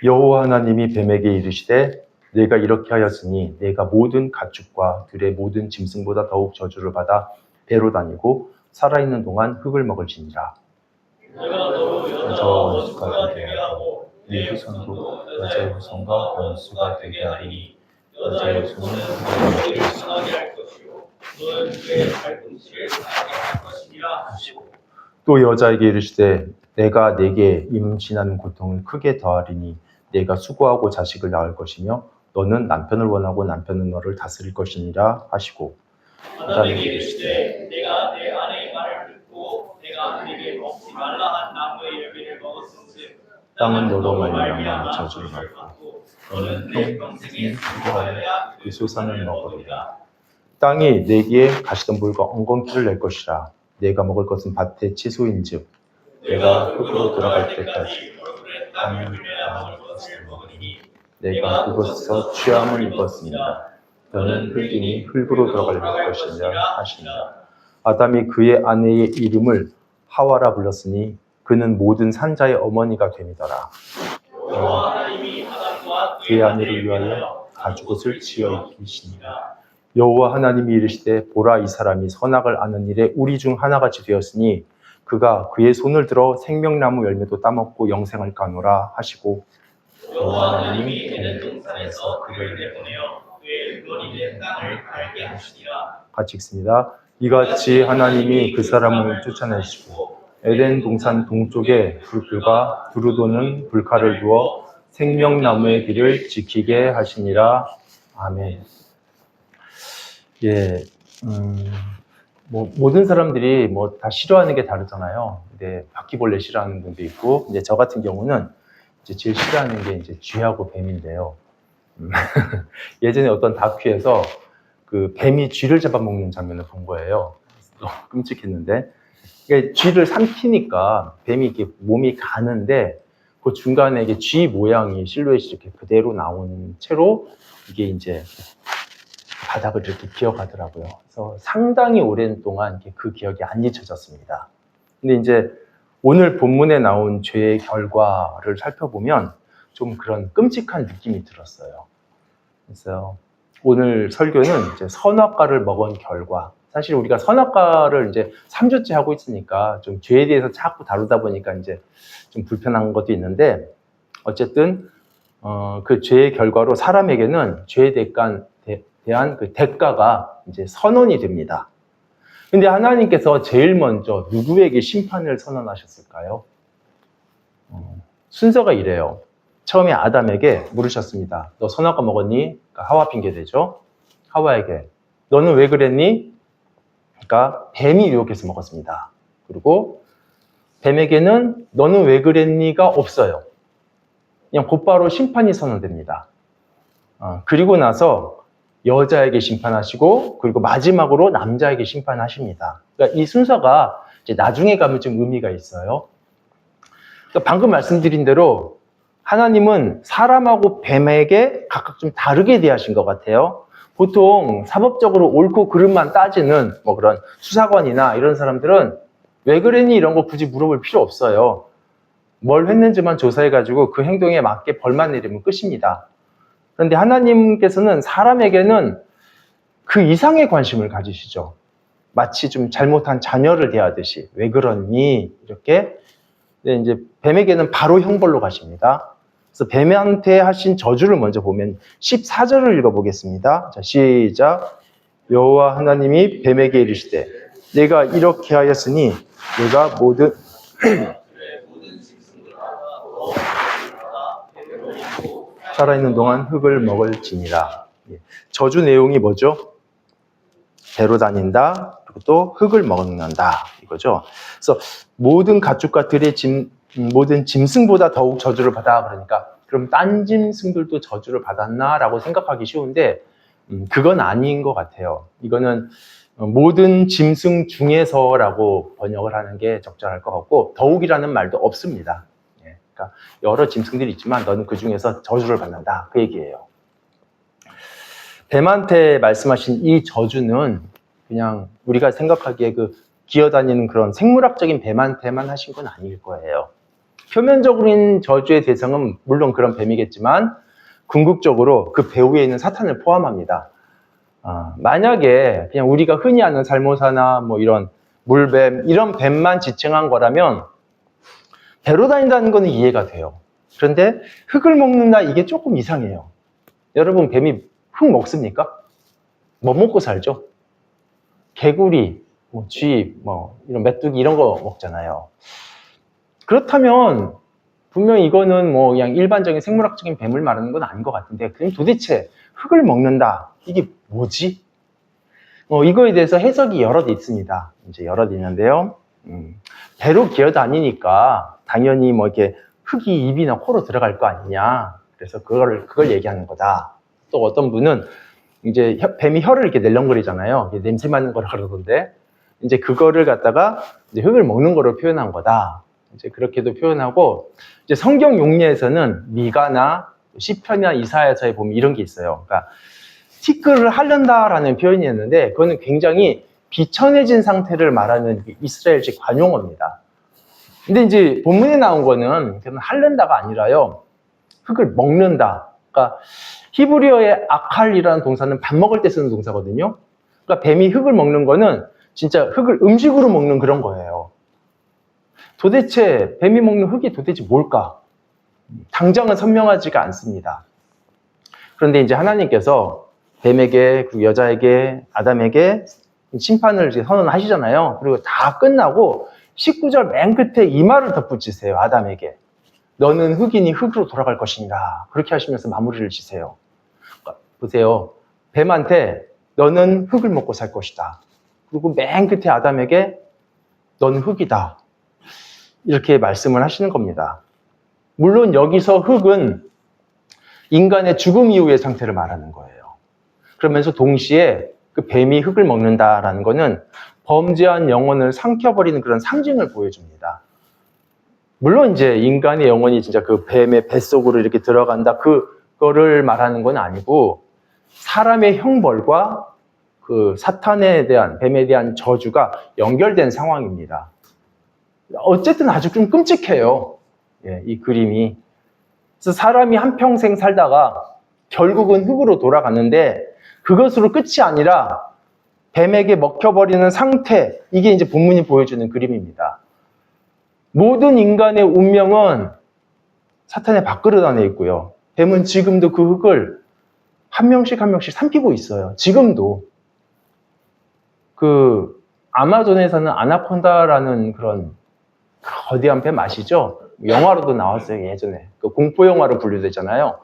여호와 하나님이 뱀에게 이르시되 내가 이렇게 하였으니 내가 모든 가축과 들의 모든 짐승보다 더욱 저주를 받아 배로 다니고 살아있는 동안 흙을 먹을지니라. 저 후손과 되게 하고 네 후손도 여자의 후손과 원수가 되게 하리니 여자의 후손은 그를 상하게 할 것이요 너는 그의 발꿈치를 상하게 할 것이니라 하시고 또 여자에게 이르시되 내가 내게 임신하는 고통을 크게 더하리니 내가 수고하고 자식을 낳을 것이며 너는 남편을 원하고 남편은 너를 다스릴 것이니라 하시고 아담에게 이르시되 내가 내 아내의 말을 듣고 내가 그에게 먹지 말라 한 나무의 열매를 먹었은즉 땅은 너로 말미암아 저주를 받고 너는 내 평생에 수고하여야 그 소산을 먹으리라. 땅이 내게 가시덤불과 엉겅퀴를 낼 것이라. 내가 먹을 것은 밭의 채소인즉 내가 흙으로 돌아갈 때까지 땅을 먹을 것을 먹으리니 내가 그곳에서 취함을 입었습니다. 너는 흙이니 흙으로 돌아갈 것이니라 하시니라. 아담이 그의 아내의 이름을 하와라 불렀으니 그는 모든 산자의 어머니가 됨이더라. 그의 아내를 위하여 가죽옷을 지어 입히시니라. 여호와 하나님이 이르시되 보라 이 사람이 선악을 아는 일에 우리 중 하나같이 되었으니 그가 그의 손을 들어 생명나무 열매도 따먹고 영생을 가노라 하시고 여호와 하나님이 에덴 동산에서 그를 내보내어 그의 근원이 땅을 갈게 하시니라. 같이 읽습니다. 이같이 하나님이 그 사람을 쫓아내시고 에덴 동산 동쪽에 불불과 두루도는 불칼을 두어 생명나무의 길을 지키게 하시니라. 아멘. 예, 모든 사람들이 다 싫어하는 게 다르잖아요. 근데 바퀴벌레 싫어하는 분도 있고, 이제 저 같은 경우는 이제 제일 싫어하는 게 이제 쥐하고 뱀인데요. 예전에 어떤 다큐에서 그 뱀이 쥐를 잡아먹는 장면을 본 거예요. 너무 끔찍했는데, 그러니까 쥐를 삼키니까 뱀이 이렇게 몸이 가는데 그 중간에 이게 쥐 모양이 실루엣이 이렇게 그대로 나온 채로 이게 이제 바닥을 이렇게 기어가더라고요. 그래서 상당히 오랜 동안 그 기억이 안 잊혀졌습니다. 근데 이제 오늘 본문에 나온 죄의 결과를 살펴보면 좀 그런 끔찍한 느낌이 들었어요. 그래서 오늘 설교는 이제 선악과를 먹은 결과. 사실 우리가 선악과를 이제 3주째 하고 있으니까 좀 죄에 대해서 자꾸 다루다 보니까 이제 좀 불편한 것도 있는데 어쨌든 그 죄의 결과로 사람에게는 죄에 대한 그 대가가 이제 선언이 됩니다. 근데 하나님께서 제일 먼저 누구에게 심판을 선언하셨을까요? 순서가 이래요. 처음에 아담에게 물으셨습니다. 너 선악과 먹었니? 그러니까 하와 핑계대죠. 하와에게 너는 왜 그랬니? 그러니까 뱀이 유혹해서 먹었습니다. 그리고 뱀에게는 너는 왜 그랬니가 없어요. 그냥 곧바로 심판이 선언됩니다. 그리고 나서 여자에게 심판하시고 그리고 마지막으로 남자에게 심판하십니다. 그러니까 이 순서가 이제 나중에 가면 좀 의미가 있어요. 그러니까 방금 말씀드린 대로 하나님은 사람하고 뱀에게 각각 좀 다르게 대하신 것 같아요. 보통 사법적으로 옳고 그름만 따지는 뭐 그런 수사관이나 이런 사람들은 왜 그랬니 이런 거 굳이 물어볼 필요 없어요. 뭘 했는지만 조사해가지고 그 행동에 맞게 벌만 내리면 끝입니다. 그런데 하나님께서는 사람에게는 그 이상의 관심을 가지시죠. 마치 좀 잘못한 자녀를 대하듯이 왜 그러니 이렇게. 근데 이제 뱀에게는 바로 형벌로 가십니다. 그래서 뱀한테 하신 저주를 먼저 보면 14절을 읽어보겠습니다. 자, 시작. 여호와 하나님이 뱀에게 이르시되 내가 이렇게 하였으니 내가 모든 살아있는 동안 흙을 먹을지니라. 저주 내용이 뭐죠? 배로 다닌다, 그리고 또 흙을 먹는다 이거죠. 그래서 모든 가축과 들의 모든 짐승보다 더욱 저주를 받아. 그러니까 그럼 딴 짐승들도 저주를 받았나라고 생각하기 쉬운데 그건 아닌 것 같아요. 이거는 모든 짐승 중에서라고 번역을 하는 게 적절할 것 같고 더욱이라는 말도 없습니다. 그러니까 여러 짐승들이 있지만 너는 그 중에서 저주를 받는다 그 얘기예요. 뱀한테 말씀하신 이 저주는 그냥 우리가 생각하기에 그 기어다니는 그런 생물학적인 뱀한테만 하신 건 아닐 거예요. 표면적인 저주의 대상은 물론 그런 뱀이겠지만 궁극적으로 그 배후에 있는 사탄을 포함합니다. 만약에 그냥 우리가 흔히 아는 살모사나 뭐 이런 물뱀, 이런 뱀만 지칭한 거라면 배로 다닌다는 거는 이해가 돼요. 그런데 흙을 먹는다, 이게 조금 이상해요. 여러분, 뱀이 흙 먹습니까? 뭐 먹고 살죠? 개구리, 뭐 쥐, 뭐 이런 메뚜기 이런 거 먹잖아요. 그렇다면 분명히 이거는 뭐 그냥 일반적인 생물학적인 뱀을 말하는 건 아닌 것 같은데, 그럼 도대체 흙을 먹는다, 이게 뭐지? 이거에 대해서 해석이 여럿 있습니다. 이제 여럿 있는데요. 배로 기어다니니까 당연히 뭐 이렇게 흙이 입이나 코로 들어갈 거 아니냐. 그래서 그걸 얘기하는 거다. 또 어떤 분은 이제 뱀이 혀를 이렇게 낼렁거리잖아요. 냄새 맡는 거라 그러던데, 이제 그거를 갖다가 이제 흙을 먹는 거로 표현한 거다. 이제 그렇게도 표현하고, 이제 성경 용례에서는 미가나 시편이나 이사야서에 보면 이런 게 있어요. 그러니까 티끌을 핥는다라는 표현이었는데, 그거는 굉장히 비천해진 상태를 말하는 이스라엘식 관용어입니다. 근데 이제 본문에 나온 거는 그냥 핥는다가 아니라요, 흙을 먹는다. 그러니까 히브리어의 아칼이라는 동사는 밥 먹을 때 쓰는 동사거든요. 그러니까 뱀이 흙을 먹는 거는 진짜 흙을 음식으로 먹는 그런 거예요. 도대체 뱀이 먹는 흙이 도대체 뭘까? 당장은 선명하지가 않습니다. 그런데 이제 하나님께서 뱀에게, 그리고 여자에게, 아담에게 심판을 이제 선언하시잖아요. 그리고 다 끝나고 19절 맨 끝에 이 말을 덧붙이세요. 아담에게. 너는 흙이니 흙으로 돌아갈 것이니라. 그렇게 하시면서 마무리를 지세요. 보세요. 뱀한테 너는 흙을 먹고 살 것이다. 그리고 맨 끝에 아담에게 너는 흙이다. 이렇게 말씀을 하시는 겁니다. 물론 여기서 흙은 인간의 죽음 이후의 상태를 말하는 거예요. 그러면서 동시에 그 뱀이 흙을 먹는다라는 거는 범죄한 영혼을 삼켜버리는 그런 상징을 보여줍니다. 물론 이제 인간의 영혼이 진짜 그 뱀의 뱃속으로 이렇게 들어간다, 그거를 말하는 건 아니고, 사람의 형벌과 그 사탄에 대한, 뱀에 대한 저주가 연결된 상황입니다. 어쨌든 아주 좀 끔찍해요. 이 그림이. 그래서 사람이 한평생 살다가 결국은 흙으로 돌아갔는데, 그것으로 끝이 아니라 뱀에게 먹혀버리는 상태, 이게 이제 본문이 보여주는 그림입니다. 모든 인간의 운명은 사탄의 밥그릇 안에 있고요. 뱀은 지금도 그 흙을 한 명씩 한 명씩 삼키고 있어요. 지금도. 그 아마존에서는 아나콘다라는 그런 거대한 뱀 아시죠? 영화로도 나왔어요, 예전에. 그 공포 영화로 분류되잖아요.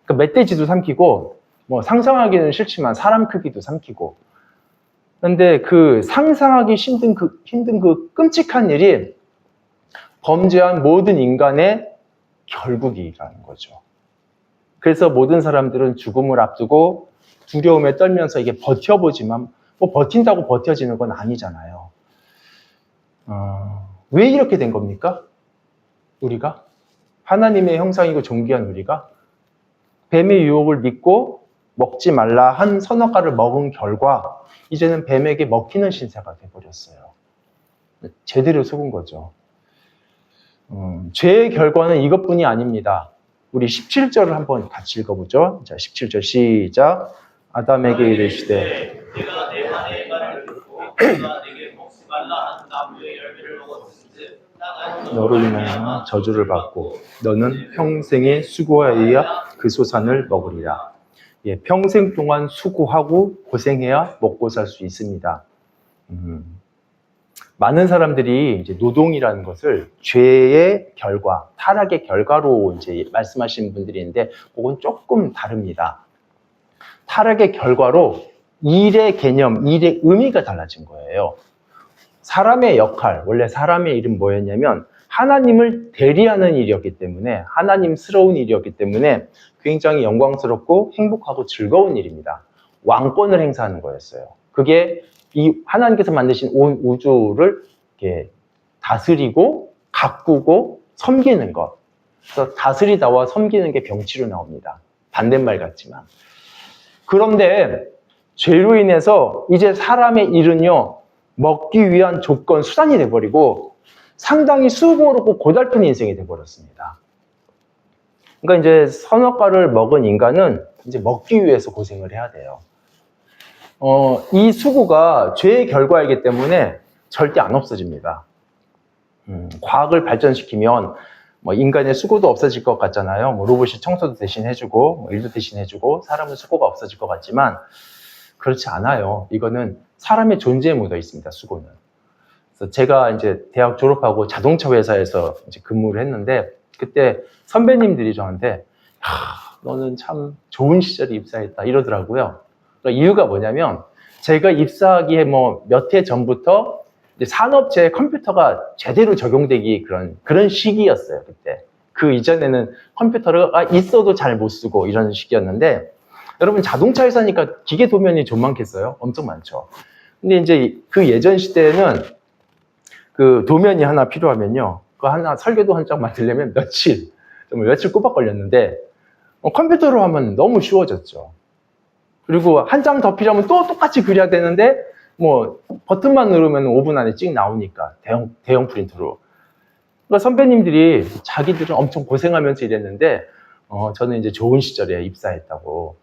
그 멧돼지도 삼키고, 뭐 상상하기는 싫지만 사람 크기도 삼키고. 그런데 그 상상하기 힘든 그 끔찍한 일이 범죄한 모든 인간의 결국이라는 거죠. 그래서 모든 사람들은 죽음을 앞두고 두려움에 떨면서 이게 버텨보지만, 뭐 버틴다고 버텨지는 건 아니잖아요. 왜 이렇게 된 겁니까? 우리가? 하나님의 형상이고 존귀한 우리가? 뱀의 유혹을 믿고 먹지 말라 한 선악과를 먹은 결과 이제는 뱀에게 먹히는 신세가 돼버렸어요. 제대로 속은 거죠. 죄의 결과는 이것뿐이 아닙니다. 우리 17절을 한번 같이 읽어보죠. 자, 17절 시작. 아담에게 이르시되 내가 내 아내의 말을 듣고 내가 내게 먹지 말라 한 나무의 열매를 먹었은즉 너로 인하여 저주를 받고 너는 평생의 수고에 의해 그 소산을 먹으리라. 평생 동안 수고하고 고생해야 먹고 살 수 있습니다. 많은 사람들이 이제 노동이라는 것을 죄의 결과, 타락의 결과로 이제 말씀하시는 분들이 있는데, 그건 조금 다릅니다. 타락의 결과로 일의 개념, 일의 의미가 달라진 거예요. 사람의 역할, 원래 사람의 일은 뭐였냐면 하나님을 대리하는 일이었기 때문에, 하나님스러운 일이었기 때문에 굉장히 영광스럽고 행복하고 즐거운 일입니다. 왕권을 행사하는 거였어요. 그게 이 하나님께서 만드신 온 우주를 이렇게 다스리고 가꾸고 섬기는 것. 그래서 다스리다와 섬기는 게 병치로 나옵니다. 반대말 같지만. 그런데 죄로 인해서 이제 사람의 일은요, 먹기 위한 조건, 수단이 돼버리고 상당히 수고롭고 고달픈 인생이 돼버렸습니다. 그러니까 이제 선악과를 먹은 인간은 이제 먹기 위해서 고생을 해야 돼요. 이 수고가 죄의 결과이기 때문에 절대 안 없어집니다. 과학을 발전시키면 뭐 인간의 수고도 없어질 것 같잖아요. 뭐 로봇이 청소도 대신 해주고 뭐 일도 대신 해주고 사람은 수고가 없어질 것 같지만 그렇지 않아요. 이거는 사람의 존재에 묻어 있습니다. 수고는. 그래서 제가 이제 대학 졸업하고 자동차 회사에서 이제 근무를 했는데 그때 선배님들이 저한테 너는 참 좋은 시절에 입사했다 이러더라고요. 그러니까 이유가 뭐냐면 제가 입사하기에 뭐 몇 해 전부터 이제 산업체에 컴퓨터가 제대로 적용되기 그런 시기였어요. 그때. 그 이전에는 컴퓨터가 있어도 잘 못 쓰고 이런 시기였는데 여러분 자동차 회사니까 기계 도면이 좀 많겠어요? 엄청 많죠. 근데 이제 그 예전 시대에는 그 도면이 하나 필요하면요. 그 하나 설계도 한 장 만들려면 정말 며칠 꼬박 걸렸는데 컴퓨터로 하면 너무 쉬워졌죠. 그리고 한 장 더 필요하면 또 똑같이 그려야 되는데 뭐 버튼만 누르면 5분 안에 찍 나오니까 대형 프린터로. 그러니까 선배님들이 자기들은 엄청 고생하면서 일했는데 저는 이제 좋은 시절에 입사했다고.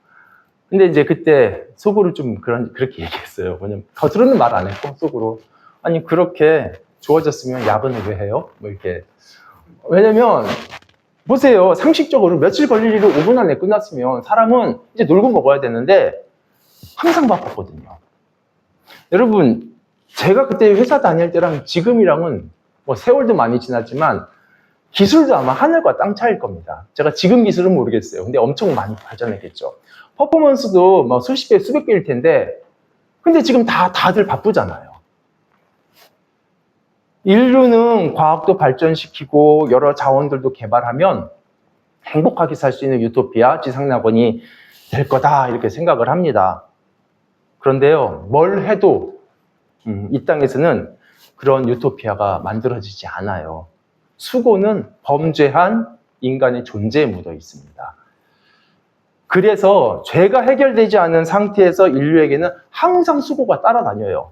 근데 이제 그때 속으로 좀 그렇게 얘기했어요. 왜냐면 겉으로는 말 안 했고 속으로 아니 그렇게 좋아졌으면 야근을 왜 해요? 뭐 이렇게. 왜냐면 보세요. 상식적으로 며칠 걸릴 일을 5분 안에 끝났으면 사람은 이제 놀고 먹어야 되는데 항상 바빴거든요. 여러분 제가 그때 회사 다닐 때랑 지금이랑은 뭐 세월도 많이 지났지만 기술도 아마 하늘과 땅 차이일 겁니다. 제가 지금 기술은 모르겠어요. 근데 엄청 많이 발전했겠죠. 퍼포먼스도 뭐 수십 배, 수백 배일 텐데 근데 지금 다들 바쁘잖아요. 인류는 과학도 발전시키고 여러 자원들도 개발하면 행복하게 살 수 있는 유토피아, 지상낙원이 될 거다 이렇게 생각을 합니다. 그런데요, 뭘 해도 이 땅에서는 그런 유토피아가 만들어지지 않아요. 수고는 범죄한 인간의 존재에 묻어 있습니다. 그래서 죄가 해결되지 않은 상태에서 인류에게는 항상 수고가 따라다녀요.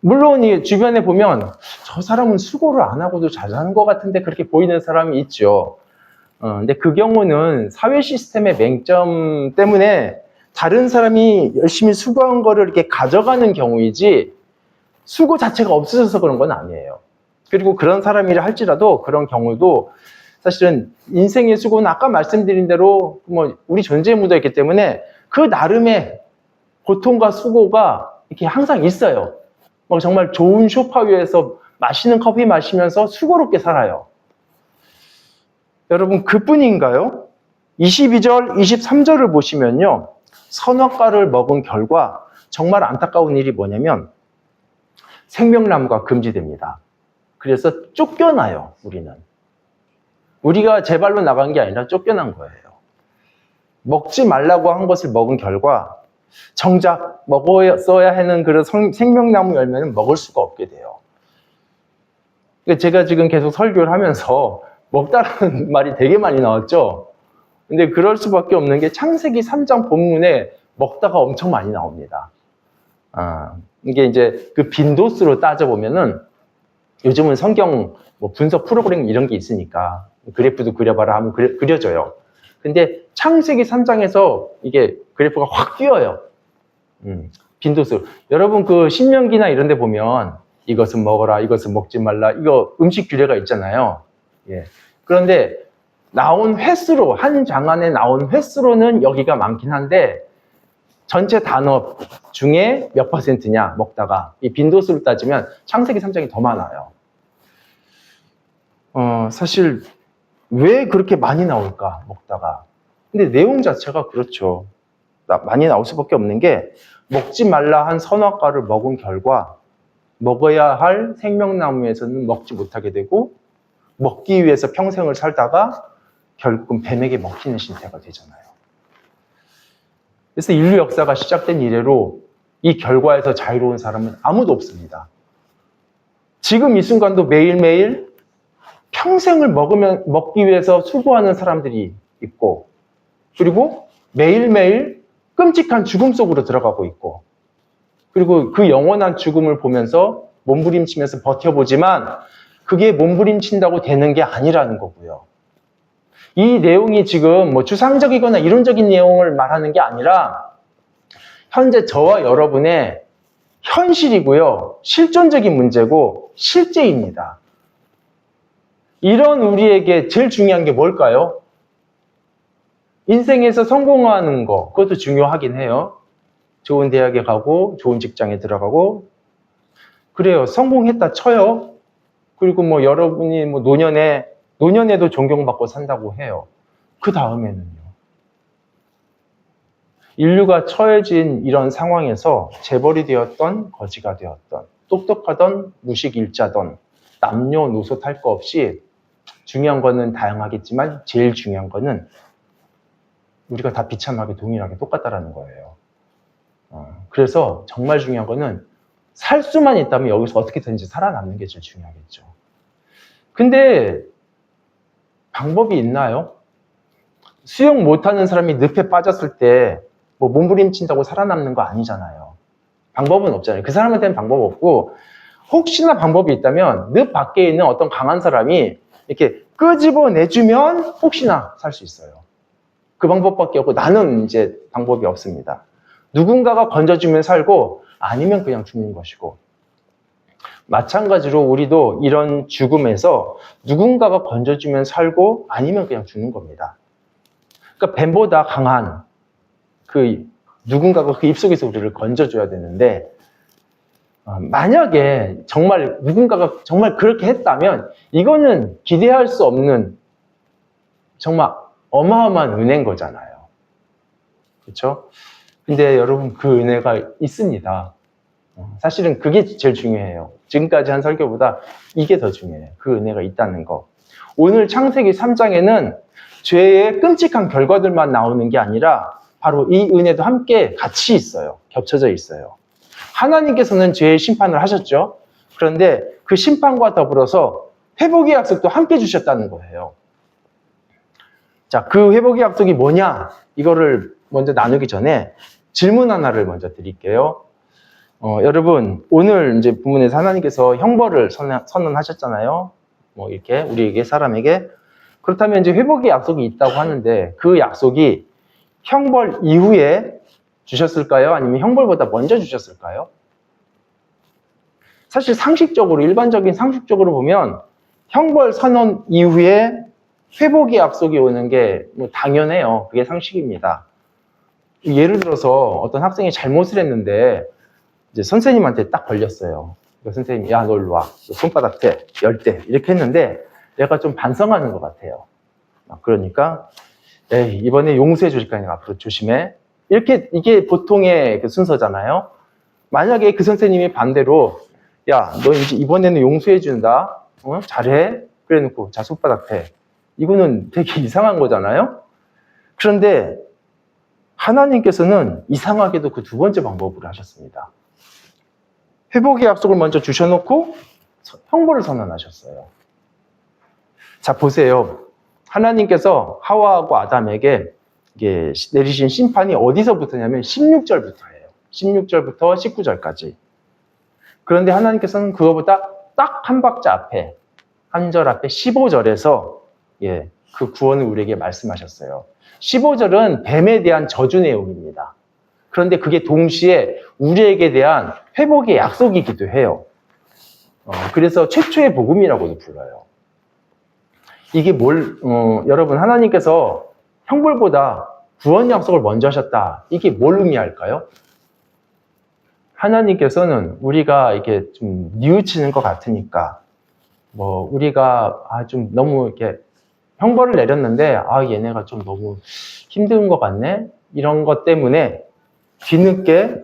물론 이 주변에 보면 저 사람은 수고를 안 하고도 잘 사는 것 같은데 그렇게 보이는 사람이 있죠. 근데 그 경우는 사회 시스템의 맹점 때문에 다른 사람이 열심히 수고한 거를 이렇게 가져가는 경우이지 수고 자체가 없어져서 그런 건 아니에요. 그리고 그런 사람이라 할지라도 그런 경우도 사실은 인생의 수고는 아까 말씀드린 대로 뭐 우리 존재에 묻어 있기 때문에 그 나름의 고통과 수고가 이렇게 항상 있어요. 뭐 정말 좋은 소파 위에서 맛있는 커피 마시면서 수고롭게 살아요. 여러분 그뿐인가요? 22절, 23절을 보시면요. 선악과를 먹은 결과 정말 안타까운 일이 뭐냐면 생명나무가 금지됩니다. 그래서 쫓겨나요, 우리는. 우리가 제 발로 나간 게 아니라 쫓겨난 거예요. 먹지 말라고 한 것을 먹은 결과 정작 먹어야 하는 그런 생명나무 열매는 먹을 수가 없게 돼요. 제가 지금 계속 설교를 하면서 먹다라는 말이 되게 많이 나왔죠. 근데 그럴 수밖에 없는 게 창세기 3장 본문에 먹다가 엄청 많이 나옵니다. 이게 이제 그 빈도수로 따져보면은 요즘은 성경 뭐 분석 프로그램 이런 게 있으니까 그래프도 그려봐라 하면 그려져요. 근데 창세기 3장에서 이게 그래프가 확 뛰어요. 빈도수. 여러분 그 신명기나 이런 데 보면 이것은 먹어라, 이것은 먹지 말라, 이거 음식 규례가 있잖아요. 예. 그런데 나온 횟수로, 한 장 안에 나온 횟수로는 여기가 많긴 한데 전체 단어 중에 몇 %냐 먹다가 이 빈도수를 따지면 창세기 3장이 더 많아요. 사실 왜 그렇게 많이 나올까 먹다가. 근데 내용 자체가 그렇죠. 많이 나올 수밖에 없는 게 먹지 말라 한 선악과를 먹은 결과 먹어야 할 생명나무에서는 먹지 못하게 되고 먹기 위해서 평생을 살다가 결국은 뱀에게 먹히는 신세가 되잖아요. 그래서 인류 역사가 시작된 이래로 이 결과에서 자유로운 사람은 아무도 없습니다. 지금 이 순간도 매일매일 평생을 먹기 위해서 수고하는 사람들이 있고 그리고 매일매일 끔찍한 죽음 속으로 들어가고 있고 그리고 그 영원한 죽음을 보면서 몸부림치면서 버텨보지만 그게 몸부림친다고 되는 게 아니라는 거고요. 이 내용이 지금 뭐 추상적이거나 이론적인 내용을 말하는 게 아니라 현재 저와 여러분의 현실이고요. 실존적인 문제고 실제입니다. 이런 우리에게 제일 중요한 게 뭘까요? 인생에서 성공하는 거, 그것도 중요하긴 해요. 좋은 대학에 가고 좋은 직장에 들어가고 그래요. 성공했다 쳐요. 그리고 뭐 여러분이 뭐 노년에도 존경받고 산다고 해요. 그 다음에는요. 인류가 처해진 이런 상황에서 재벌이 되었던 거지가 되었던 똑똑하던 무식일자던 남녀노소 탈 거 없이 중요한 거는 다양하겠지만 제일 중요한 거는 우리가 다 비참하게 동일하게 똑같다라는 거예요. 그래서 정말 중요한 거는 살 수만 있다면 여기서 어떻게든지 살아남는 게 제일 중요하겠죠. 근데 방법이 있나요? 수영 못하는 사람이 늪에 빠졌을 때 뭐 몸부림친다고 살아남는 거 아니잖아요. 방법은 없잖아요. 그 사람한테는 방법 없고 혹시나 방법이 있다면 늪 밖에 있는 어떤 강한 사람이 이렇게 끄집어내주면 혹시나 살 수 있어요. 그 방법밖에 없고 나는 이제 방법이 없습니다. 누군가가 건져주면 살고 아니면 그냥 죽는 것이고 마찬가지로 우리도 이런 죽음에서 누군가가 건져주면 살고 아니면 그냥 죽는 겁니다. 그러니까 뱀보다 강한 그 누군가가 그 입속에서 우리를 건져줘야 되는데 만약에 정말 누군가가 정말 그렇게 했다면 이거는 기대할 수 없는 정말 어마어마한 은혜인 거잖아요. 그렇죠? 근데 여러분 그 은혜가 있습니다. 사실은 그게 제일 중요해요. 지금까지 한 설교보다 이게 더 중요해요. 그 은혜가 있다는 거. 오늘 창세기 3장에는 죄의 끔찍한 결과들만 나오는 게 아니라 바로 이 은혜도 함께 같이 있어요. 겹쳐져 있어요. 하나님께서는 죄의 심판을 하셨죠. 그런데 그 심판과 더불어서 회복의 약속도 함께 주셨다는 거예요. 자, 그 회복의 약속이 뭐냐? 이거를 먼저 나누기 전에 질문 하나를 먼저 드릴게요. 여러분, 오늘 이제 본문에서 하나님께서 형벌을 선언하셨잖아요. 뭐 이렇게 우리에게 사람에게. 그렇다면 이제 회복의 약속이 있다고 하는데 그 약속이 형벌 이후에 주셨을까요? 아니면 형벌보다 먼저 주셨을까요? 사실 상식적으로, 일반적인 상식적으로 보면 형벌 선언 이후에 회복의 약속이 오는 게 뭐 당연해요. 그게 상식입니다. 예를 들어서 어떤 학생이 잘못을 했는데 이제 선생님한테 딱 걸렸어요. 그러니까 선생님이 야, 너 일로 와. 너 손바닥 대, 열 대. 이렇게 했는데 얘가 좀 반성하는 것 같아요. 그러니까 에이, 이번에 용서해 줄 거니까 앞으로 조심해. 이게 보통의 그 순서잖아요. 만약에 그 선생님이 반대로 야, 너 이제 이번에는 용서해 준다. 잘해. 그래 놓고 자, 손바닥 대. 이거는 되게 이상한 거잖아요. 그런데 하나님께서는 이상하게도 그 두 번째 방법으로 하셨습니다. 회복의 약속을 먼저 주셔놓고 형벌을 선언하셨어요. 자, 보세요. 하나님께서 하와하고 아담에게 이게 내리신 심판이 어디서부터냐면 16절부터예요. 16절부터 19절까지. 그런데 하나님께서는 그거보다 딱 한 박자 앞에, 한 절 앞에 15절에서 그 구원을 우리에게 말씀하셨어요. 15절은 뱀에 대한 저주 내용입니다. 그런데 그게 동시에 우리에게 대한 회복의 약속이기도 해요. 그래서 최초의 복음이라고도 불러요. 이게 여러분, 하나님께서 형벌보다 구원 약속을 먼저 하셨다. 이게 뭘 의미할까요? 하나님께서는 우리가 이렇게 좀 뉘우치는 것 같으니까, 우리가 좀 너무 이렇게 형벌을 내렸는데, 얘네가 좀 너무 힘든 것 같네? 이런 것 때문에 뒤늦게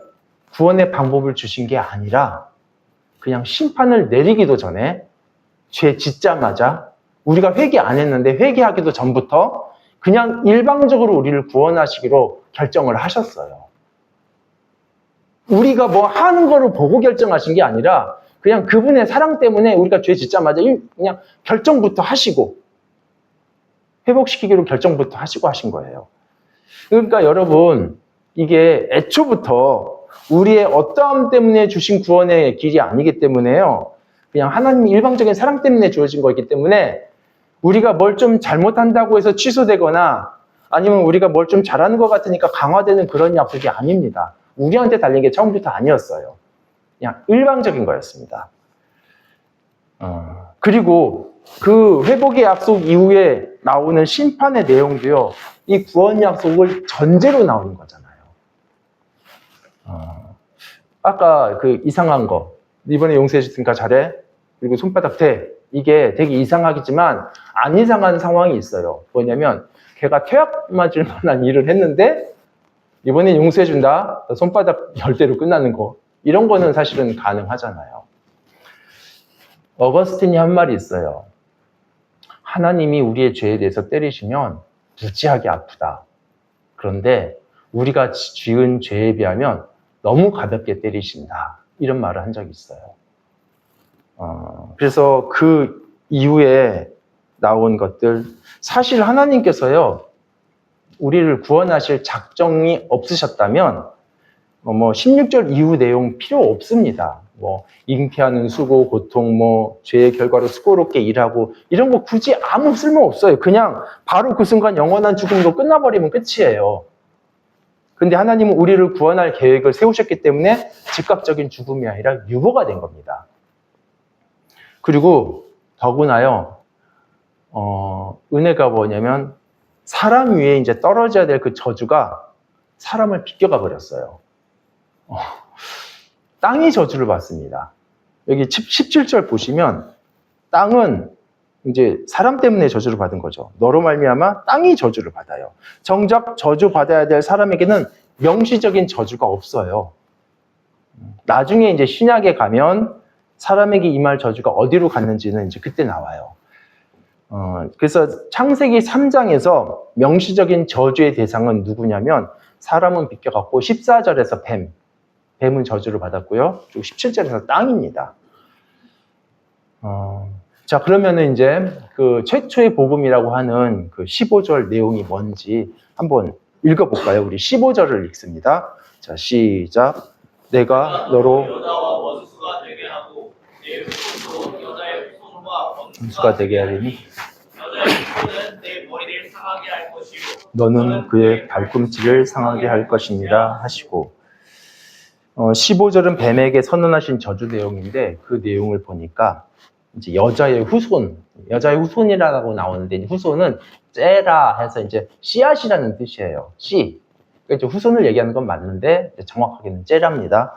구원의 방법을 주신 게 아니라, 그냥 심판을 내리기도 전에 죄 짓자마자 우리가 회개 안 했는데 회개하기도 전부터 그냥 일방적으로 우리를 구원하시기로 결정을 하셨어요. 우리가 뭐 하는 거를 보고 결정하신 게 아니라 그냥 그분의 사랑 때문에 우리가 죄 짓자마자 그냥 결정부터 하시고 회복시키기로 결정부터 하시고 하신 거예요. 그러니까 여러분, 이게 애초부터 우리의 어떠함 때문에 주신 구원의 길이 아니기 때문에요. 그냥 하나님의 일방적인 사랑 때문에 주어진 거기 때문에 우리가 뭘 좀 잘못한다고 해서 취소되거나 아니면 우리가 뭘 좀 잘하는 것 같으니까 강화되는 그런 약속이 아닙니다. 우리한테 달린 게 처음부터 아니었어요. 그냥 일방적인 거였습니다. 그리고 그 회복의 약속 이후에 나오는 심판의 내용도요, 이 구원 약속을 전제로 나오는 거잖아요. 아까 그 이상한 거, 이번에 용서해 줬으니까 잘해, 그리고 손바닥 대, 이게 되게 이상하겠지만 안 이상한 상황이 있어요. 뭐냐면 걔가 퇴학 맞을 만한 일을 했는데 이번에 용서해 준다, 손바닥 10대로 끝나는 거, 이런 거는 사실은 가능하잖아요. 어거스틴이 한 말이 있어요. 하나님이 우리의 죄에 대해서 때리시면 무지하게 아프다. 그런데 우리가 지은 죄에 비하면 너무 가볍게 때리신다. 이런 말을 한 적이 있어요. 그래서 그 이후에 나온 것들, 사실 하나님께서요, 우리를 구원하실 작정이 없으셨다면 16절 이후 내용 필요 없습니다. 잉태하는 수고, 고통, 죄의 결과로 수고롭게 일하고 이런 거 굳이 아무 쓸모 없어요. 그냥 바로 그 순간 영원한 죽음으로 끝나버리면 끝이에요. 근데 하나님은 우리를 구원할 계획을 세우셨기 때문에 즉각적인 죽음이 아니라 유보가 된 겁니다. 그리고 더구나요, 은혜가 뭐냐면 사람 위에 이제 떨어져야 될 그 저주가 사람을 비껴가 버렸어요. 땅이 저주를 받습니다. 여기 17절 보시면 땅은 이제 사람 때문에 저주를 받은 거죠. 너로 말미암아 땅이 저주를 받아요. 정작 저주 받아야 될 사람에게는 명시적인 저주가 없어요. 나중에 이제 신약에 가면 사람에게 임할 저주가 어디로 갔는지는 이제 그때 나와요. 그래서 창세기 3장에서 명시적인 저주의 대상은 누구냐면 사람은 비껴갖고 14절에서 뱀은 저주를 받았고요. 그리고 17절에서 땅입니다. 자, 그러면은 이제 그 최초의 복음이라고 하는 그 15절 내용이 뭔지 한번 읽어볼까요? 우리 15절을 읽습니다. 자, 시작. 내가 너로 여자와 원수가 되게 하고 내 후손도 여자의 후손과 원수가 되게 하리니 여자의 후손은 내 머리를 상하게 할 것이요 너는 그의 발꿈치를 상하게 할 것입니다 하시고 15절은 뱀에게 선언하신 저주 내용인데 그 내용을 보니까 이제 여자의 후손이라고 나오는데 후손은 째라 해서 이제 씨앗이라는 뜻이에요. 씨. 그러니까 이제 후손을 얘기하는 건 맞는데 정확하게는 째랍니다.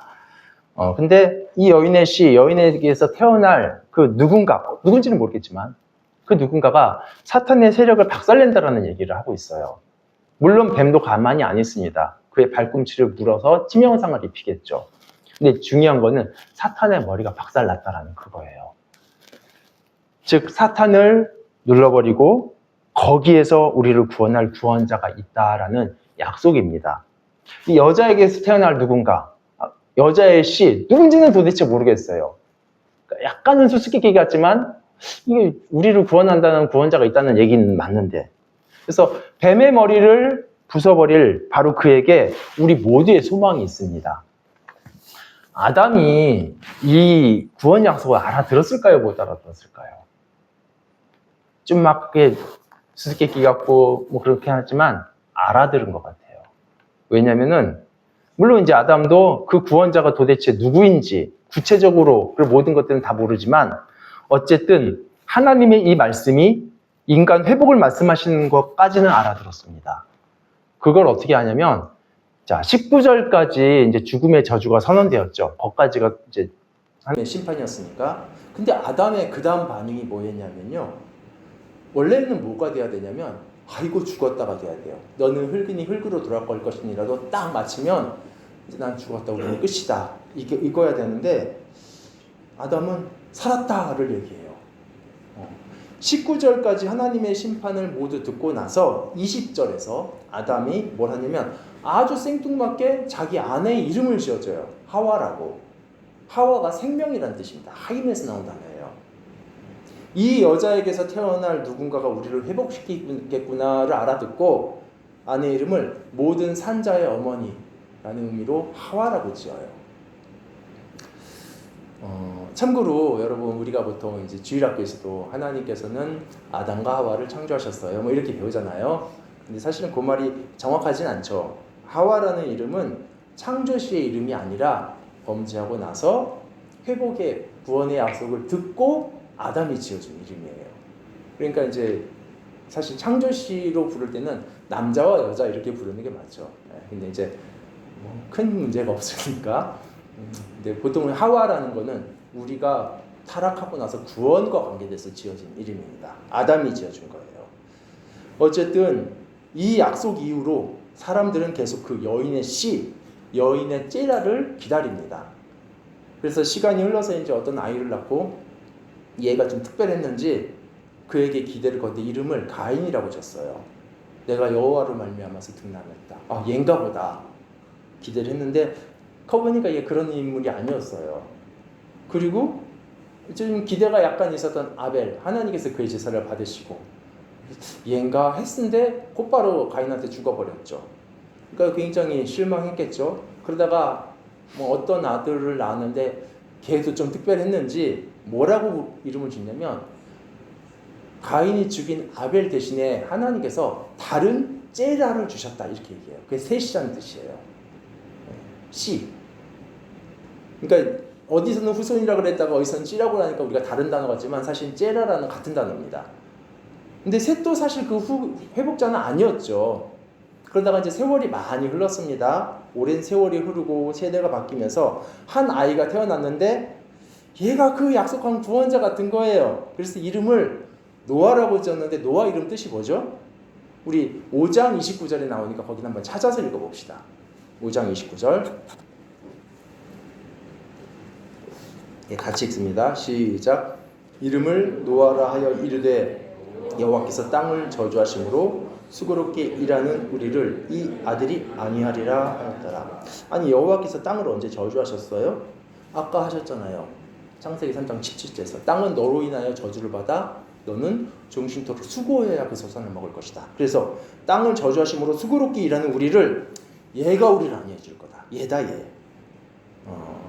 근데 이 여인에게서 태어날 그 누군지는 모르겠지만 그 누군가가 사탄의 세력을 박살낸다라는 얘기를 하고 있어요. 물론 뱀도 가만히 안 있습니다. 그의 발꿈치를 물어서 치명상을 입히겠죠. 근데 중요한 거는 사탄의 머리가 박살났다라는 그거예요. 즉 사탄을 눌러버리고 거기에서 우리를 구원할 구원자가 있다라는 약속입니다. 이 여자에게서 태어날 누군가, 여자의 씨, 누군지는 도대체 모르겠어요. 약간은 수수께끼 같지만 이게 우리를 구원한다는 구원자가 있다는 얘기는 맞는데, 그래서 뱀의 머리를 부숴버릴 바로 그에게 우리 모두의 소망이 있습니다. 아담이 이 구원 약속을 알아들었을까요? 못 알아들었을까요? 좀 막 수수께끼 같고 그렇게 하지만 알아들은 것 같아요. 왜냐면은 물론 이제 아담도 그 구원자가 도대체 누구인지 구체적으로 그 모든 것들은 다 모르지만 어쨌든 하나님의 이 말씀이 인간 회복을 말씀하시는 것까지는 알아들었습니다. 그걸 어떻게 하냐면 자 19절까지 이제 죽음의 저주가 선언되었죠. 거기까지가 이제 하나님의 심판이었으니까. 근데 아담의 그 다음 반응이 뭐였냐면요. 원래는 뭐가 돼야 되냐면 아이고 죽었다가 돼야 돼요. 너는 흙이니 흙으로 돌아갈 것이니라도 딱 맞추면 이제 난 죽었다고 그러면 끝이다. 이거야 되는데 아담은 살았다를 얘기해요. 19절까지 하나님의 심판을 모두 듣고 나서 20절에서 아담이 뭘 하냐면 아주 생뚱맞게 자기 아내의 이름을 지어줘요. 하와라고. 하와가 생명이라는 뜻입니다. 하임에서 나온 단어예요. 이 여자에게서 태어날 누군가가 우리를 회복시키겠구나를 알아듣고 아내의 이름을 모든 산자의 어머니라는 의미로 하와라고 지어요. 참고로 여러분 우리가 보통 이제 주일학교에서도 하나님께서는 아담과 하와를 창조하셨어요. 뭐 이렇게 배우잖아요. 근데 사실은 그 말이 정확하진 않죠. 하와라는 이름은 창조 시의 이름이 아니라 범죄하고 나서 회복의 구원의 약속을 듣고 아담이 지어준 이름이에요. 그러니까 이제 사실 창조 시로 부를 때는 남자와 여자 이렇게 부르는 게 맞죠. 근데 이제 뭐 큰 문제가 없으니까. 근데 보통 하와라는 거는 우리가 타락하고 나서 구원과 관계돼서 지어진 이름입니다. 아담이 지어준 거예요. 어쨌든 이 약속 이후로 사람들은 계속 그 여인의 씨, 여인의 째라를 기다립니다. 그래서 시간이 흘러서 이제 어떤 아이를 낳고 얘가 좀 특별했는지 그에게 기대를 건데 이름을 가인이라고 졌어요. 내가 여호와로 말미암아서 등남했다. 아, 얘인가 보다 기대를 했는데 커보니까 얘 그런 인물이 아니었어요. 그리고 좀 기대가 약간 있었던 아벨, 하나님께서 그의 제사를 받으시고 얘인가 했는데 곧바로 가인한테 죽어버렸죠. 그러니까 굉장히 실망했겠죠. 그러다가 뭐 어떤 아들을 낳았는데 걔도 좀 특별했는지 뭐라고 이름을 짓냐면 가인이 죽인 아벨 대신에 하나님께서 다른 째라를 주셨다 이렇게 얘기해요. 그게 셋이라는 뜻이에요. 씨. 그러니까 어디서는 후손이라고 그랬다가 어디서는 찌라고 하니까 우리가 다른 단어 같지만 사실 째라라는 같은 단어입니다. 근데 셋도 사실 그 회복자는 아니었죠. 그러다가 이제 세월이 많이 흘렀습니다. 오랜 세월이 흐르고 세대가 바뀌면서 한 아이가 태어났는데 얘가 그 약속한 구원자 같은 거예요. 그래서 이름을 노아라고 지었는데 노아 이름 뜻이 뭐죠? 우리 5장 29절에 나오니까 거기 한번 찾아서 읽어봅시다. 5장 29절 같이 읽습니다. 시작. 이름을 노아라 하여 이르되 여호와께서 땅을 저주하심으로 수고롭게 일하는 우리를 이 아들이 아니하리라 하였더라. 아니 여호와께서 땅을 언제 저주하셨어요? 아까 하셨잖아요. 창세기 3장 17절에서 땅은 너로 인하여 저주를 받아 너는 종신토록 수고해야 그 소산을 먹을 것이다. 그래서 땅을 저주하심으로 수고롭게 일하는 우리를 얘가 우리를 아니해 줄 거다. 얘다 얘.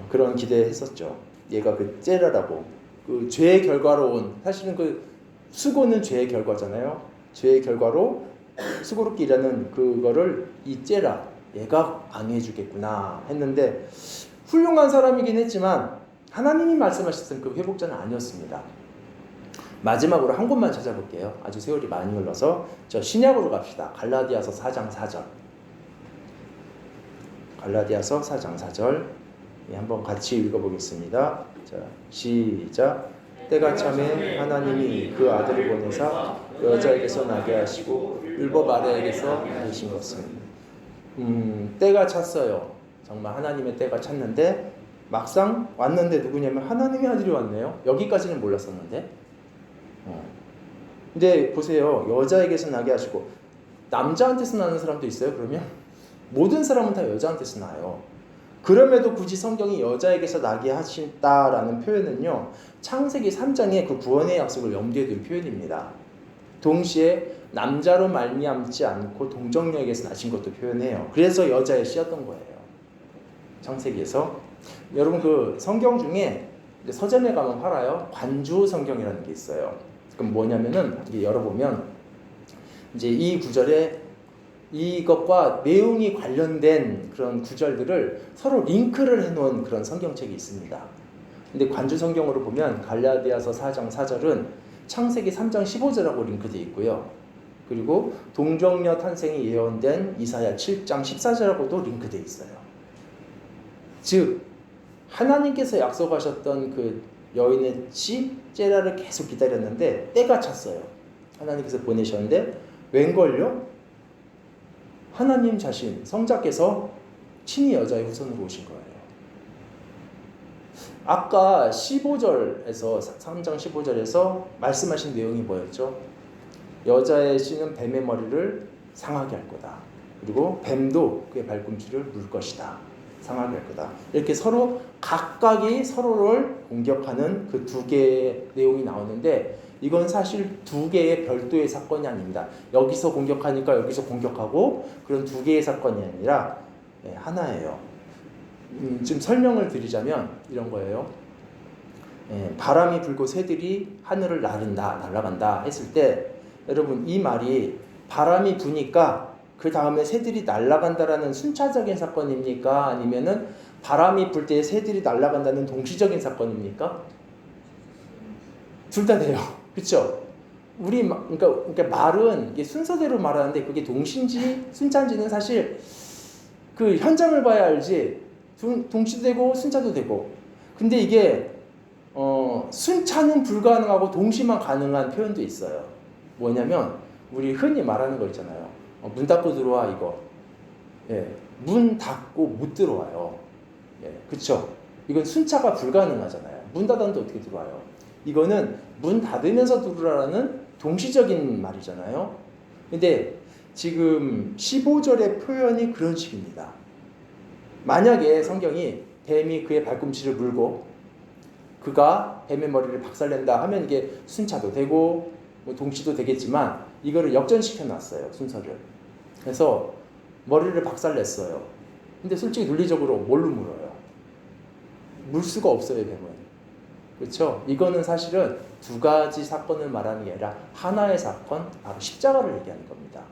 그런 기대했었죠. 얘가 그 째라라고 그 죄의 결과로 온 사실은 그 수고는 죄의 결과잖아요. 죄의 결과로 수고롭게 일하는 그거를 이 째라 얘가 안위해 주겠구나 했는데 훌륭한 사람이긴 했지만 하나님이 말씀하셨던 그 회복자는 아니었습니다. 마지막으로 한 곳만 찾아볼게요. 아주 세월이 많이 흘러서 저 신약으로 갑시다. 갈라디아서 4장 4절. 갈라디아서 4장 4절. 한번 같이 읽어보겠습니다. 자, 시작. 때가 참에 하나님이 그 아들을 보내사 여자에게서 나게 하시고 율법 아래에게서 내신 것은 때가 찼어요. 정말 하나님의 때가 찼는데 막상 왔는데 누구냐면 하나님의 아들이 왔네요. 여기까지는 몰랐었는데 근데 보세요. 여자에게서 나게 하시고 남자한테서 나는 사람도 있어요. 그러면 모든 사람은 다 여자한테서 나요. 그럼에도 굳이 성경이 여자에게서 나게 하신다라는 표현은요. 창세기 3장의 그 구원의 약속을 염두에 둔 표현입니다. 동시에 남자로 말미암지 않고 동정녀에게서 나신 것도 표현해요. 그래서 여자의 씨였던 거예요. 창세기에서. 여러분 그 성경 중에 서점에 가면 팔아요. 관주 성경이라는 게 있어요. 그럼 뭐냐면은 이게 열어보면 이제 이 구절에 이것과 내용이 관련된 그런 구절들을 서로 링크를 해놓은 그런 성경책이 있습니다. 근데 관주 성경으로 보면 갈라디아서 4장 4절은 창세기 3장 15절하고 링크되어 있고요. 그리고 동정녀 탄생이 예언된 이사야 7장 14절하고도 링크되어 있어요. 즉 하나님께서 약속하셨던 그 여인의 씨 째라를 계속 기다렸는데 때가 찼어요. 하나님께서 보내셨는데 웬걸요? 하나님 자신 성자께서 친히 여자의 후손으로 오신 거예요. 아까 15절에서 3장 15절에서 말씀하신 내용이 뭐였죠? 여자의 씨는 뱀의 머리를 상하게 할 거다. 그리고 뱀도 그의 발꿈치를 물 것이다. 상하게 할 거다. 이렇게 서로 각각이 서로를 공격하는 그 두 개의 내용이 나오는데 이건 사실 두 개의 별도의 사건이 아닙니다. 여기서 공격하니까 여기서 공격하고 그런 두 개의 사건이 아니라 하나예요. 좀 설명을 드리자면 이런 거예요. 바람이 불고 새들이 하늘을 날아간다 했을 때 여러분 이 말이 바람이 부니까 그 다음에 새들이 날아간다라는 순차적인 사건입니까? 아니면은 바람이 불 때 새들이 날아간다는 동시적인 사건입니까? 둘 다 돼요. 그렇죠? 그러니까 말은 이게 순서대로 말하는데 그게 동시인지 순차인지는 사실 그 현장을 봐야 알지. 동시도 되고 순차도 되고. 근데 이게 순차는 불가능하고 동시만 가능한 표현도 있어요. 뭐냐면 우리 흔히 말하는 거 있잖아요. 문 닫고 들어와 이거. 예, 문 닫고 못 들어와요. 예, 그렇죠? 이건 순차가 불가능하잖아요. 문 닫았는데 어떻게 들어와요? 이거는 문 닫으면서 들어오라는 동시적인 말이잖아요. 근데 지금 15절의 표현이 그런 식입니다. 만약에 성경이 뱀이 그의 발꿈치를 물고 그가 뱀의 머리를 박살낸다 하면 이게 순차도 되고 뭐 동시도 되겠지만 이거를 역전시켜 놨어요. 순서를. 그래서 머리를 박살냈어요. 근데 솔직히 논리적으로 뭘로 물어요? 물 수가 없어요, 뱀은. 그렇죠? 이거는 사실은 두 가지 사건을 말하는 게 아니라 하나의 사건, 바로 십자가를 얘기하는 겁니다.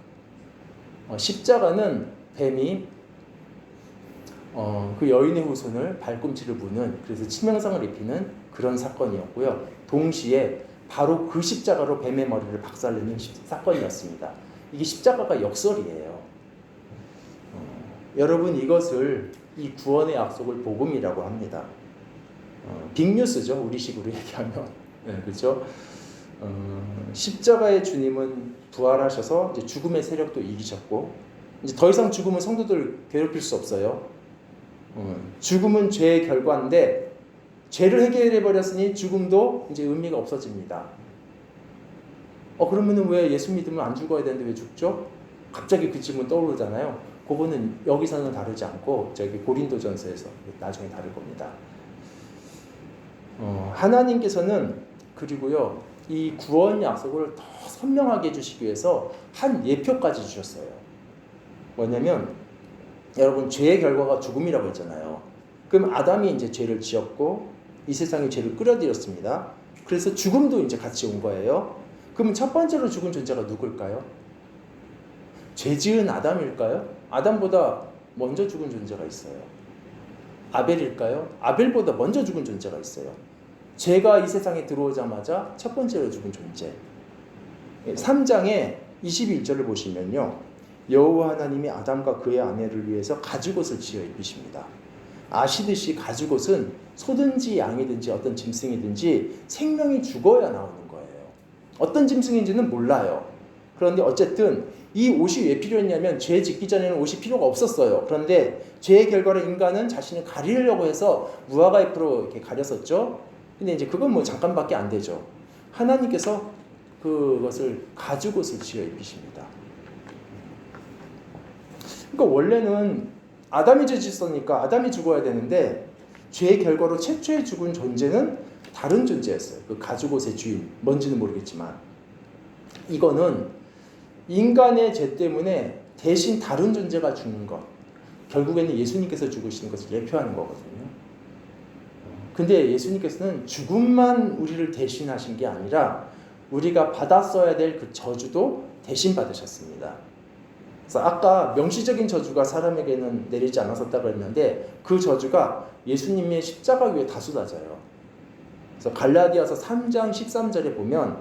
십자가는 뱀이 그 여인의 후손을 발꿈치를 무는, 그래서 치명상을 입히는 그런 사건이었고요. 동시에 바로 그 십자가로 뱀의 머리를 박살내는 사건이었습니다. 이게 십자가가 역설이에요. 여러분 이것을 이 구원의 약속을 복음이라고 합니다. 빅뉴스죠. 우리식으로 얘기하면. 네, 그렇죠? 십자가의 주님은 부활하셔서 이제 죽음의 세력도 이기셨고 이제 더 이상 죽음은 성도들 괴롭힐 수 없어요. 죽음은 죄의 결과인데 죄를 해결해 버렸으니 죽음도 이제 의미가 없어집니다. 그러면은 왜 예수 믿으면 안 죽어야 되는데 왜 죽죠? 갑자기 그 질문 떠오르잖아요. 그거는 여기서는 다르지 않고 저기 고린도전서에서 나중에 다를 겁니다. 하나님께서는 그리고요 이 구원 약속을 더 선명하게 해주시기 위해서 한 예표까지 주셨어요. 뭐냐면 여러분 죄의 결과가 죽음이라고 했잖아요. 그럼 아담이 이제 죄를 지었고 이 세상에 죄를 끌어들였습니다. 그래서 죽음도 이제 같이 온 거예요. 그럼 첫 번째로 죽은 존재가 누굴까요? 죄 지은 아담일까요? 아담보다 먼저 죽은 존재가 있어요. 아벨일까요? 아벨보다 먼저 죽은 존재가 있어요. 죄가 이 세상에 들어오자마자 첫 번째로 죽은 존재. 3장의 21절을 보시면요. 여호와 하나님이 아담과 그의 아내를 위해서 가죽옷을 지어 입히십니다. 아시듯이 가죽옷은 소든지 양이든지 어떤 짐승이든지 생명이 죽어야 나오는 거예요. 어떤 짐승인지는 몰라요. 그런데 어쨌든 이 옷이 왜 필요했냐면 죄 짓기 전에는 옷이 필요가 없었어요. 그런데 죄의 결과로 인간은 자신을 가리려고 해서 무화과 잎으로 이렇게 가렸었죠. 근데 이제 그건 뭐 잠깐밖에 안 되죠. 하나님께서 그것을 가죽옷을 지어 입히십니다. 그러니까 원래는 아담이 죄 짓었으니까 아담이 죽어야 되는데 죄의 결과로 최초에 죽은 존재는 다른 존재였어요. 그 가죽옷의 주인, 뭔지는 모르겠지만 이거는 인간의 죄 때문에 대신 다른 존재가 죽는 것, 결국에는 예수님께서 죽으시는 것을 예표하는 거거든요. 근데 예수님께서는 죽음만 우리를 대신하신 게 아니라 우리가 받았어야 될 그 저주도 대신 받으셨습니다. 그래서 아까 명시적인 저주가 사람에게는 내리지 않았었다고 했는데 그 저주가 예수님의 십자가 위에 다 쏟아져요. 그래서 갈라디아서 3장 13절에 보면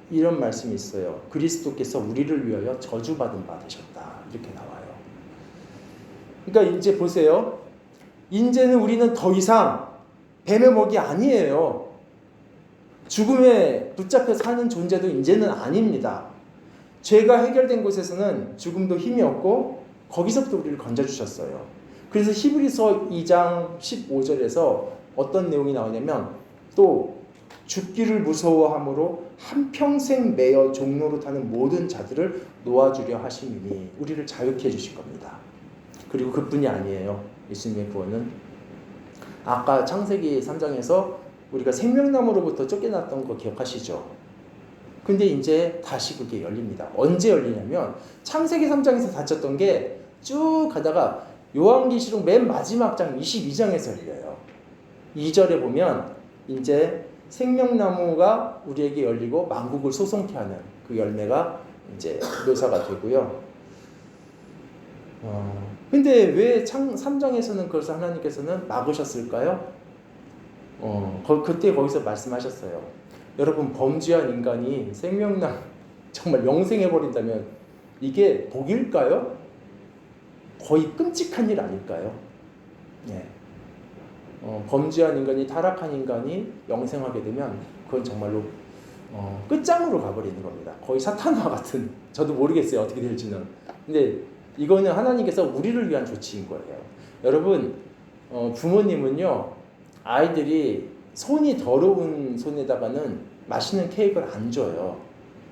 이런 말씀이 있어요. 그리스도께서 우리를 위하여 저주받은 바 되셨다. 이렇게 나와요. 그러니까 이제 보세요. 이제는 우리는 더 이상 뱀의 먹이 아니에요. 죽음에 붙잡혀 사는 존재도 이제는 아닙니다. 죄가 해결된 곳에서는 죽음도 힘이 없고 거기서부터 우리를 건져주셨어요. 그래서 히브리서 2장 15절에서 어떤 내용이 나오냐면 또 죽기를 무서워함으로 한평생 매여 종로로 타는 모든 자들을 놓아주려 하심이니 우리를 자유케 해주실 겁니다. 그리고 그뿐이 아니에요. 예수님의 구원은 아까 창세기 3장에서 우리가 생명나무로부터 쫓겨났던 거 기억하시죠? 근데 이제 다시 그게 열립니다. 언제 열리냐면 창세기 3장에서 닫혔던 게 쭉 가다가 요한계시록 맨 마지막 장 22장에서 열려요. 2절에 보면 이제 생명나무가 우리에게 열리고 만국을 소송케 하는 그 열매가 이제 묘사가 되고요. 근데 왜 3장에서는 그것을 하나님께서는 막으셨을까요? 그때 거기서 말씀하셨어요. 여러분, 범죄한 인간이 생명나무 정말 영생해버린다면 이게 복일까요? 거의 끔찍한 일 아닐까요? 예. 범죄한 인간이, 타락한 인간이 영생하게 되면 그건 정말로 끝장으로 가버리는 겁니다. 거의 사탄과 같은, 저도 모르겠어요 어떻게 될지는. 근데 이거는 하나님께서 우리를 위한 조치인 거예요. 여러분, 부모님은요, 아이들이 손이 더러운 손에다가는 맛있는 케이크를 안 줘요.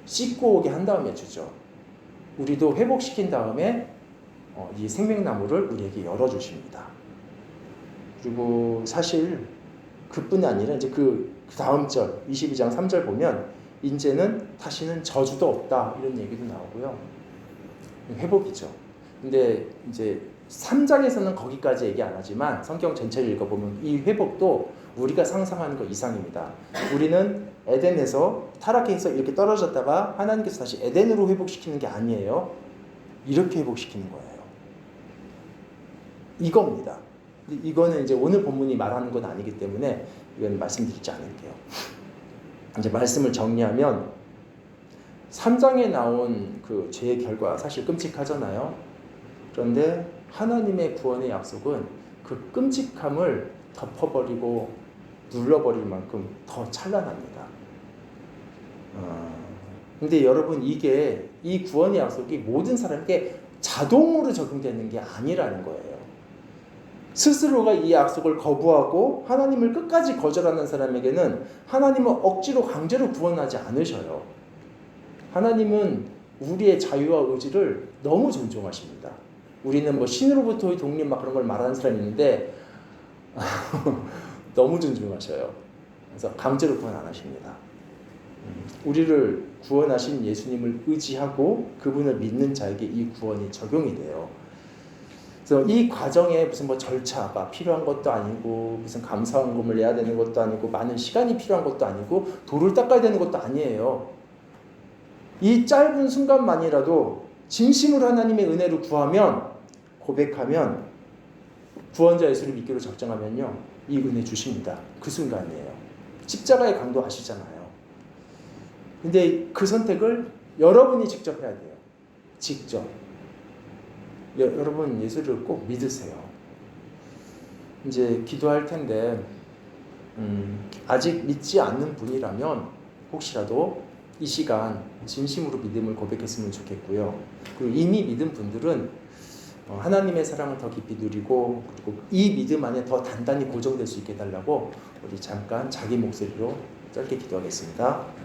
씻고 오게 한 다음에 주죠. 우리도 회복시킨 다음에 이 생명나무를 우리에게 열어주십니다. 그리고 사실 그뿐이 아니라 이제 그 다음 절 22장 3절 보면 이제는 다시는 저주도 없다 이런 얘기도 나오고요. 회복이죠. 근데 이제 3장에서는 거기까지 얘기 안 하지만 성경 전체를 읽어보면 이 회복도 우리가 상상하는 것 이상입니다. 우리는 에덴에서 타락해서 이렇게 떨어졌다가 하나님께서 다시 에덴으로 회복시키는 게 아니에요. 이렇게 회복시키는 거예요. 이겁니다. 이거는 이제 오늘 본문이 말하는 건 아니기 때문에 이건 말씀드리지 않을게요. 이제 말씀을 정리하면 3장에 나온 그 죄의 결과 사실 끔찍하잖아요. 그런데 하나님의 구원의 약속은 그 끔찍함을 덮어버리고 눌러버릴 만큼 더 찬란합니다. 근데 여러분, 이 구원의 약속이 모든 사람에게 자동으로 적용되는 게 아니라는 거예요. 스스로가 이 약속을 거부하고 하나님을 끝까지 거절하는 사람에게는 하나님은 억지로 강제로 구원하지 않으셔요. 하나님은 우리의 자유와 의지를 너무 존중하십니다. 우리는 뭐 신으로부터의 독립 막 그런 걸 말하는 사람이 있는데 너무 존중하셔요. 그래서 강제로 구원 안 하십니다. 우리를 구원하신 예수님을 의지하고 그분을 믿는 자에게 이 구원이 적용이 돼요. 그래서 이 과정에 무슨 뭐 절차가 필요한 것도 아니고 무슨 감사헌금을 내야 되는 것도 아니고 많은 시간이 필요한 것도 아니고 돌을 닦아야 되는 것도 아니에요. 이 짧은 순간만이라도 진심으로 하나님의 은혜를 구하면, 고백하면, 구원자 예수를 믿기로 작정하면요, 이 은혜 주십니다. 그 순간이에요. 십자가의 강도 아시잖아요. 근데 그 선택을 여러분이 직접 해야 돼요. 직접. 여러분, 예수를 꼭 믿으세요. 이제 기도할 텐데 아직 믿지 않는 분이라면 혹시라도 이 시간 진심으로 믿음을 고백했으면 좋겠고요. 그리고 이미 믿은 분들은 하나님의 사랑을 더 깊이 누리고, 그리고 이 믿음 안에 더 단단히 고정될 수 있게 해달라고 우리 잠깐 자기 목소리로 짧게 기도하겠습니다.